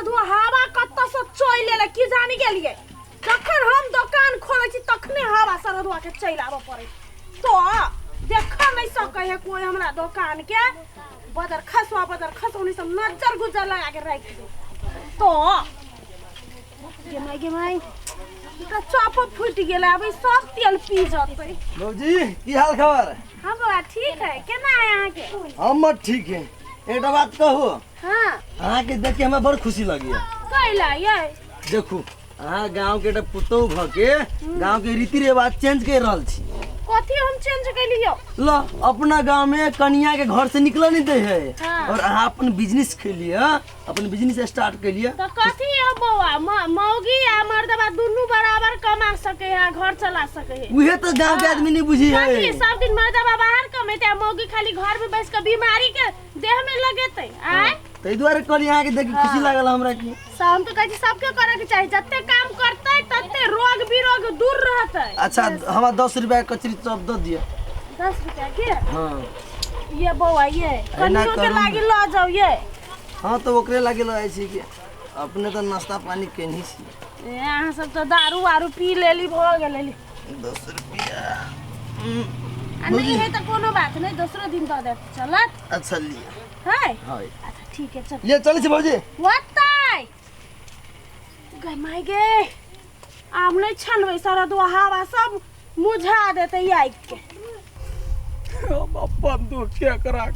धुआ हवा कत्ता से चले की जानी गेलिए जखन हम दुकान खोले छी तखने हवा सारा धुआ के चल आबे पड़े तो देख नहीं सके है कोई हमरा दुकान के बदर खसवा सब नजर गुजर लगा के रख दे तो गे माई इका चाप फूट गेला अबे सब तेल पी जतै बाबूजी की हाल खबर हां बाबा ठीक है केना है यहां के हम ठीक है एकटा बात कहू हां अहाँ के देख के हमें बड़ खुशी लगी है कैला ये देखू अहाँ गांव के पुतौ भ के गांव के रीति रिवाज चेंज कर रहल छी कथी हम चेंज कैलियो लो अपना गांव में कन्या के घर से निकल नहीं दे है हाँ। और अहाँ अपन बिजनेस खेलिए अपन बिजनेस स्टार्ट करिए तो कथी है बौआ मौगी आ मर्दबा दोनों बराबर कमा सके है घर चला सके है उहे तो गांव के आदमी नहीं बुझी है कथी सब दिन मर्दबा बाहर कमेते मौगी खाली घर में बैठ के बीमारी के देह में लगेते आय तै द्वारा कहली अहाँ के देख के खुशी लागल हमरा की हम तो कहै छी सबके करे के चाही जत्ते काम करते तत्ते रोग विरोग दूर रहते अच्छा हमरा 10 रुपया कचरी चॉप दे दिए 10 रुपया के हां ये बौआ ये कनियो के लागी ल जाओ ये हां तो ओकरे लागी ल छी कि अपने तो नाश्ता पानी केनी छी यहाँ सब तो दारू वारू पी लेली भ गेलेली 10 रुपया नहीं है तो कोनो बात नहीं दूसरे दिन दे दे चलत अच्छा लिया है हाय अच्छा ठीक है चल ये चल छी भौजी वत्ताई गई माई गे आम नहीं छनबै सारा दो हवा सब मुझा देते आई के हम अपन दुख केकरा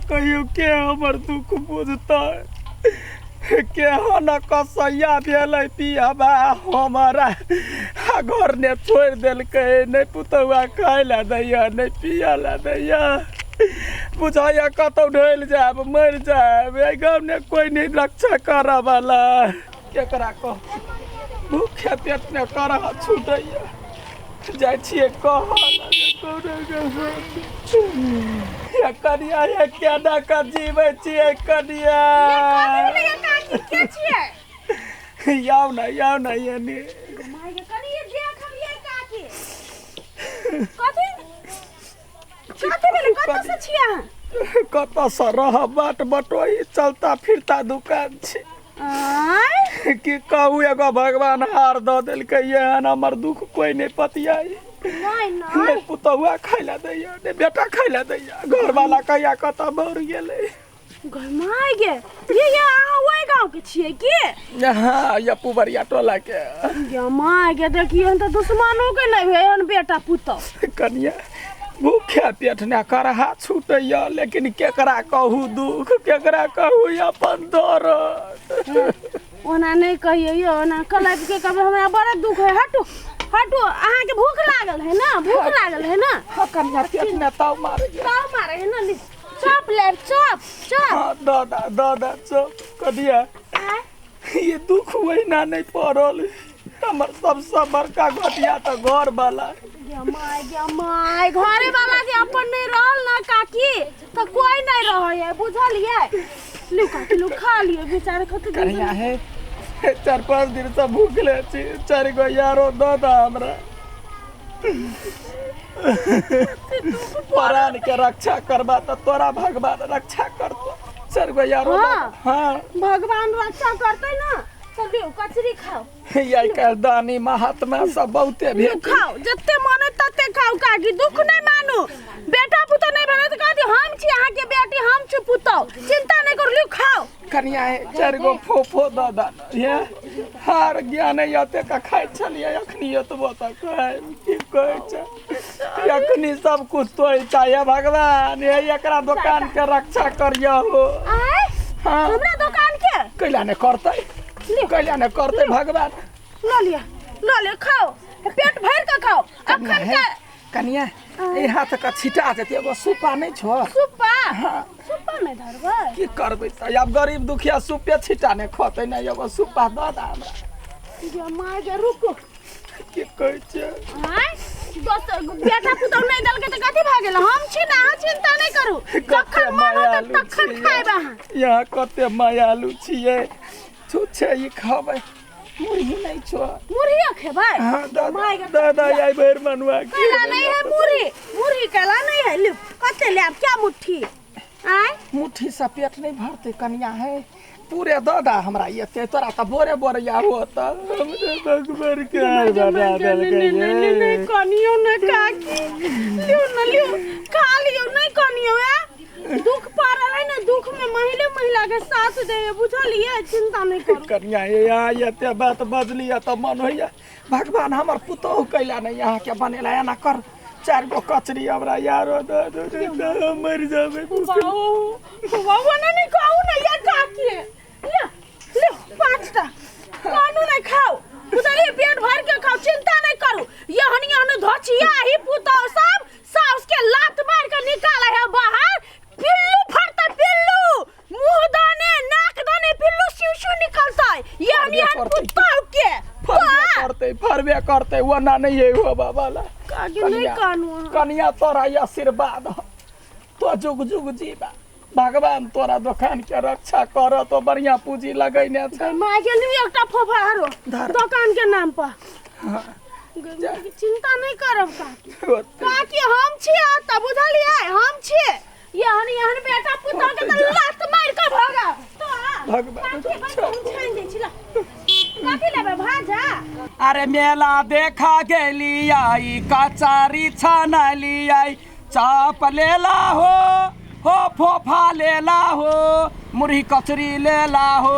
कहियो के हमर दुख बुझता के न कसैया भेलै पियाबा हमारा घर ने छोड़ देलकै नहीं पुतौआ खाय ला दैया नहीं पिया ला दैया बुझाया कतौ ढल जाब मर जाब ए गाँव ने कोई नहीं रक्षा करे वाला केकरा कह भूखे पेट में करह छूटैया जाय छियै या कनिया ये केना का जीवे छियै कनिया के छियै याव ना ये ने माई गे कनिए देख हमिए काकी कथी कथी से छियै कत से रह बाट बटोही चलता फिरता दुकान छै आय कि कहू एगो भगवान हार द देलकै एहन हमर दुख कोई नहीं पतियाई नहीं पुतौआ खाइला दैया नहीं बेटा खाइला दैया घर वाला कहिया कतऽ मर गेलै घर माय गे ये अहाँ ओइ गांव के छियै की हां ये पुबरिया टोला के गे माय गे देखिए त दुश्मनों के नहीं भेन बेटा पुतौ कनिया भूखे पेट ने करहा छूटैया लेकिन केकरा कहू दुख केकरा कहू अपन दर्द ओना नहीं कहिए यो ओना कलप के कभी हमरा बड़ा दुख है हटो अहाँ के भूख लागल है ना कनिया पेट में ताव मारे है ना चॉप ले चॉप दादा चॉप कनिया ये दुख वहीना नहीं पड़ल हमर सबसे बड़का घटिया तो घर वाला गे माय घरे वाला जे अपन नहीं रहल ना काकी तो कोई नहीं रहे है बुझलिए लू काकी लू खा लिए बेचारे खत कनिया है 4-5 दिन से भूखले छी 4 गो यारो दादा हमरा प्राण के रक्षा करबा तो तोरा भगवान रक्षा करतो 4 गो यारो हां भगवान रक्षा करते ना तो लियो कचरी खाओ यही कह दानी महात्मा सब बहुते भेट खाओ जत्ते माने तत्ते खाओ काकी दुख नहीं मानो बेटा पुतो नहीं बने तो कहती हम छी अहाँ के बेटी हम छी पुतो चिंता नहीं कर लियो खाओ कनिया 4 गो फोफो दादा ये हार ज्ञान यते का खाइ छलिए अखनी एतबो तक की कहै छै अखनी सब कुछ तोय चाहे भगवान ये एकरा दुकान के रक्षा करियो हो हां हमरा दुकान के कैला ने करतै भगवान लो लिया खाओ पेट भर के खाओ अब कनिया ए हाथ का छिटा जेते एगो सुपा नहीं छो सुपा सुपा में धरबै की करबै त अब गरीब दुखिया सुपे छिटा ने खतै ना एगो सुपा द द हमरा गे माय गे रुको की कहै छै हां दोस्त बेटा पुतौ नहीं दल के त कथि भ गेल हम छी ना चिंता नहीं करू जखन मन होत तखन खाइबा यहाँ कते मायालु छियै छुछे ई खाबै मुर्गी नहीं छो मुर्गी खेबै हां दादा आई भर मनुआ केला नहीं है मुर्गी केला नहीं है ले कते ले क्या मुट्ठी आय मुट्ठी से पेट नहीं भरते कन्या है पूरे दादा हमरा ये ते तोरा त बोरे बोरे या होता हमरे भगवान के बना देल नहीं कनियो न काकी लियो खा लियो नहीं कनियो है दुख पारल है ना दुख में महिला के साथ दे बुझलिए चिंता नहीं करो कन्या ये ते बात बजली त मन होइया भगवान हमर पुतोह कैला नहीं यहाँ के बनेला ना कर 4 गो कचरी हमरा यारो दे मर जाबे बाबू नहीं खाऊ ना ये काकी ले 5टा कानू नहीं खाओ बुझलिए पेट भर के खाओ चिंता नहीं करू ये हनिया ने धचिया ही पुतोह सब सास के लात मार के निकाला है बाहर पिल्लू फड़ता पिल्लू मुंह दाने नाक दाने पिल्लू शिशु निकलता है ये हनिया पुतोह के फरबे करते वो ना नहीं है हो बाबा ला नहीं कानू कन्या तोरा आशीर्वाद तो जुग जुग जीवा भगवान तोरा दुकान के रक्षा कर तो बढ़िया पूंजी लगैने छ माय के लिए एकटा फोफारो दुकान के नाम पर चिंता नहीं करब काकी हम छी त बुझलिए हम छी यहन बेटा पुतोह के त लात मार के भागा तो भगवान छान दे छिला काकी लेबे भाजा अरे मेला देखा गेली आई कचारी छानली आई चाप लेला हो फोफा लेला हो मुरही कचरी लेला हो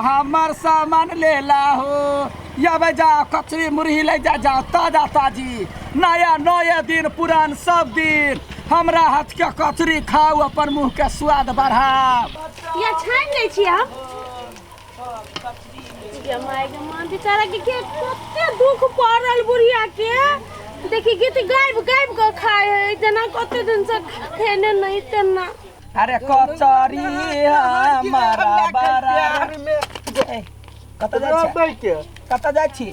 हमर सामान लेला हो अब जा कचरी मुरही ले जा ताजा ताजी नया दिन पुरान सब दिन हमरा हाथ के कचरी खाओ अपन मुंह के स्वाद बढ़ाओ ये छान ले छी हम ये माय के मान बेचारा के कते दुख पड़ल बुढ़िया के देखी गीत गायब के खाए है जना कते दिन से खेने नहीं तना अरे कचरी हमारा बाजार में कत जा छी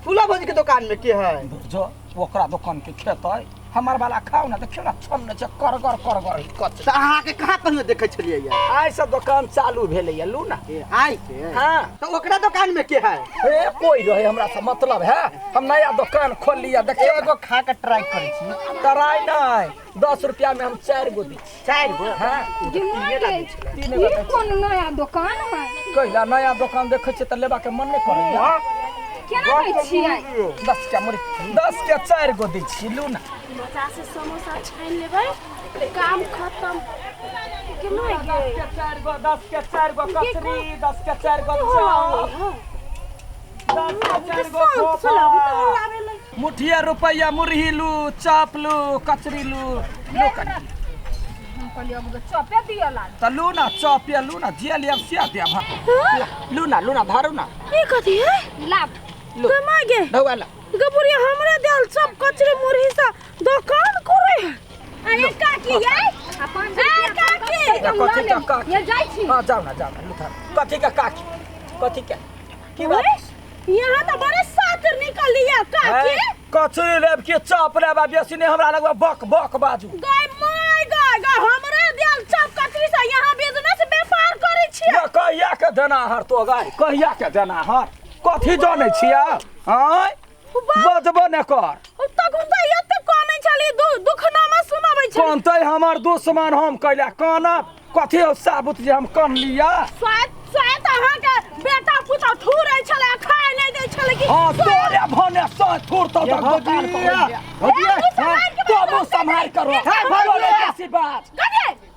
फूला भौजी के दुकान में के है जो ओकरा दुकान के खेत है हमार वाला खाओ ना देखियो ना छन से करगर कच अहाँ के कहाँ कहियो देखे छलिए यार आई से दुकान चालू भेले या लू ना आई के हां तो ओकरा दुकान में के है ए कोई रहे हमरा से मतलब है हम नया दुकान खोल लिया देखियो एगो खा के ट्राई करै छी तराई नहीं 10 रुपया में हम 4 गो दी 4 गो हां ये कौन नया दुकान है कहिला नया दुकान देखे छ त लेबा के मन नहीं करैया केना कहै छियै 10 के मुरी 10 के 4 गो दी छी लू ना 50 से समोसा छान लेबै काम खत्म केना गे 10 के 4 गो कचरी 10 के 4 गो चावल 10 के 4 गो फोफा मुठिया रुपया मुरही लू चाप लू कचरी लू कनी हम कहलिए अब चपे दियला त लू ना चपिया लू ना जिया लिया सिया दिया लू ना धरू ना ई कथि है लाभ कमा गे ढौला गबुरिया हमरे देल सब कचरे मुरही सा दुकान करे अरे काकी ये अपन काकी ये जाई छी हां जाओ ना लुथा कथि का काकी कथि का की बात यहाँ तो बड़े सातिर निकल लिया काकी कचरी लेब के चाप लेबा बेसी ने हमरा लगवा बक बाजू गाय माय गाय हमरे देल सब कचरी सा यहाँ बिजनेस व्यापार करे छी कहिया के देना हर तो गाय कहिया के देना हर कथि जानै छिया हां बजबो न कर तखन त एते कोनै छली दुखनामा सुनाबै छी कोन तै हमर दुश्मन हम कैला काना कथि साबुत जे हम कान लिया स्वाद अहाँ के बेटा पुता ठुरै छले खाय नै दै छले कि हां तोरे भने स ठुर तो दुकान पर तो संभाल करो है बोले ऐसी बात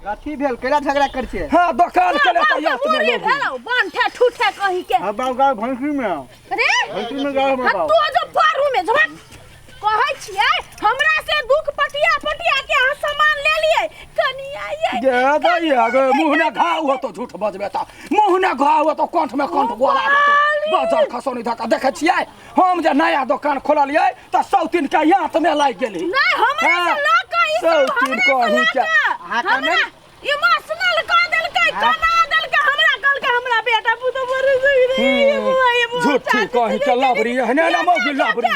कथि भेल केला झगड़ा कर छी हां दुकान के ले त यात में हेलो बान ठे ठुठे कहि के अब गांव भैंसी में अरे भैंसी में गांव में तू जो बारू में जमा कहै छियै हमरा से दुख पटिया के अहाँ सामान ले लिए कनिया ये गे दैया गे मुंह ने घाव हो तो झूठ बजबे त मुंह ने घाव हो तो कंठ में कंठ गोला बाजार खसौनी धक्का देखे छियै हम जे नया दुकान खोललियै त सौतीन के यात में लाग गेली नहीं हमरा से ना कहि सौतीन कहि के हमरा इमोशनल क देलकै कना देलकै हमरा कहलकै हमरा बेटा पुतो मर गई झूठी कहि के लबरी है ना मोगी लबरी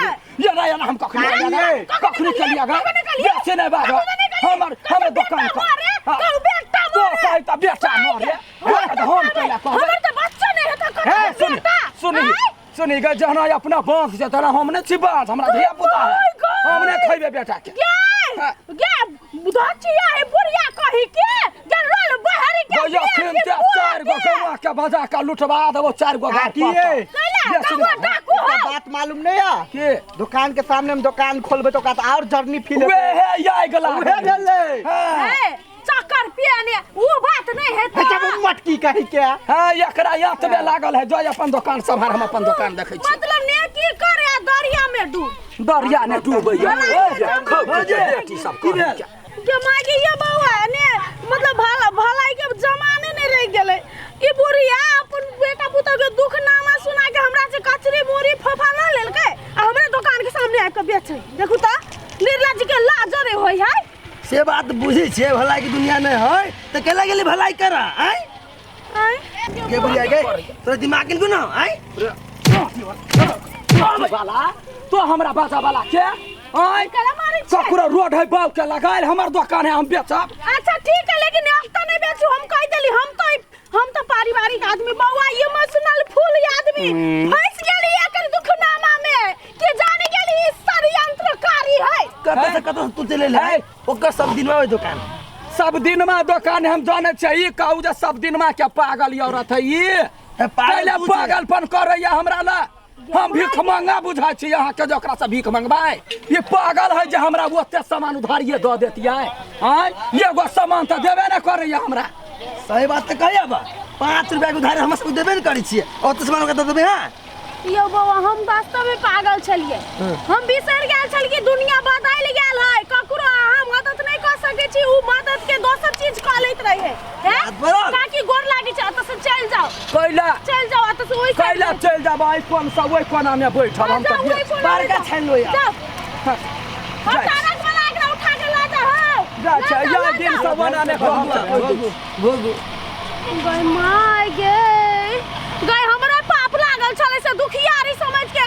ये ना हम कखनी के लिया गा बेचे नहीं बाग हमर दुकान का बेटा तो कहि त बेटा मरे हम कहिया कहबे हमर त बच्चा नहीं है त सुनी गे जहना अपना बांस जे तरह हम ने छी बांस हमरा धिया पुता है हम ने खइबे बेटा के गे धचिया है बुढ़िया कही के जनरल बहरी के भैया फिर के 4 गो कौआ के बजा के लुटवा देबो 4 गो गाँव की ये? कौआ डाकू ओकरा हो बात मालूम नहीं है के दुकान के सामने में दुकान खोलबे तो कहता और जर्नी फील वे है याय गला उहे भेले ए, चक्कर पियाने वो बात नहीं है अच्छा वो मटकी कही के हां एकरा यातबे लागल है जो अपन दुकान संभार हम अपन दुकान देखै छी मतलब ने की करे दरिया में डूब दरिया ने डूबैया बेटी सब की भेल के मागे ये बउआ ने मतलब भलाई के जमाने नहीं रह गेले ई बुढ़िया अपन बेटा पुता के दुख नामा सुना के हमरा से कचरी मोरी फफा ना लेलके आ हमरे दुकान के सामने आके बेचे देखू त निर्लज के लाजरे होई है से बात बुझे छे भलाई की दुनिया में है तो केला गेली भलाई करा आई आय के बुझिया गे तोरा दिमाग के ना आई वाला तो हमरा बाजा वाला के आय कला मारी छे ककरो रोड है बाव के लगाइल हमर दुकान है हम बेचब अच्छा ठीक है लेकिन अब तो नहीं बेचू हम कह देली हम तो पारिवारिक आदमी बउआ इमोशनल फुल आदमी फंस गेली एकर दुख नामा में के जाने गेली षड्यंत्रकारी है कत से तू चले ले ओकर सब दिन में दुकान सब दिन में दुकान हम जाने चाहिए कहू जे सब दिन में क्या पागल औरत है ये पहले पागलपन करैया हमरा ला हम भीख मंगा बुझा छी यहाँ के जकरा से भीख मंगबाई ये पागल है जे हमरा ओते सामान उधारिये दऽ देतियै हां एगो सामान तो देबे न करैया हमरा सही बात तो कहिया बा 5 रुपया के उधार हम सब देबे न करै छियै और तो सामान के देबे हां यो बउआ हम वास्तव में पागल छलिए हम बिसर गेल छलिए दुनिया बदल गेल है ककरो अहाँ मदद नहीं कर सके छी उ मदद के दोसर चीज क लैत रहे हैं काकी गोर लागी छ त से चल जाओ कैला चल जाओ त से ओइ कैला चल जाब आई कोन सा ओइ कोना में बैठब हम त बारका छान लो यार जाओ अचानक वाला एकरा उठा के ला जा हो जा छ या दिन सब बनाने भोगू गय माय गे गय हमरा पाप लागल छले से दुखियारी समझ के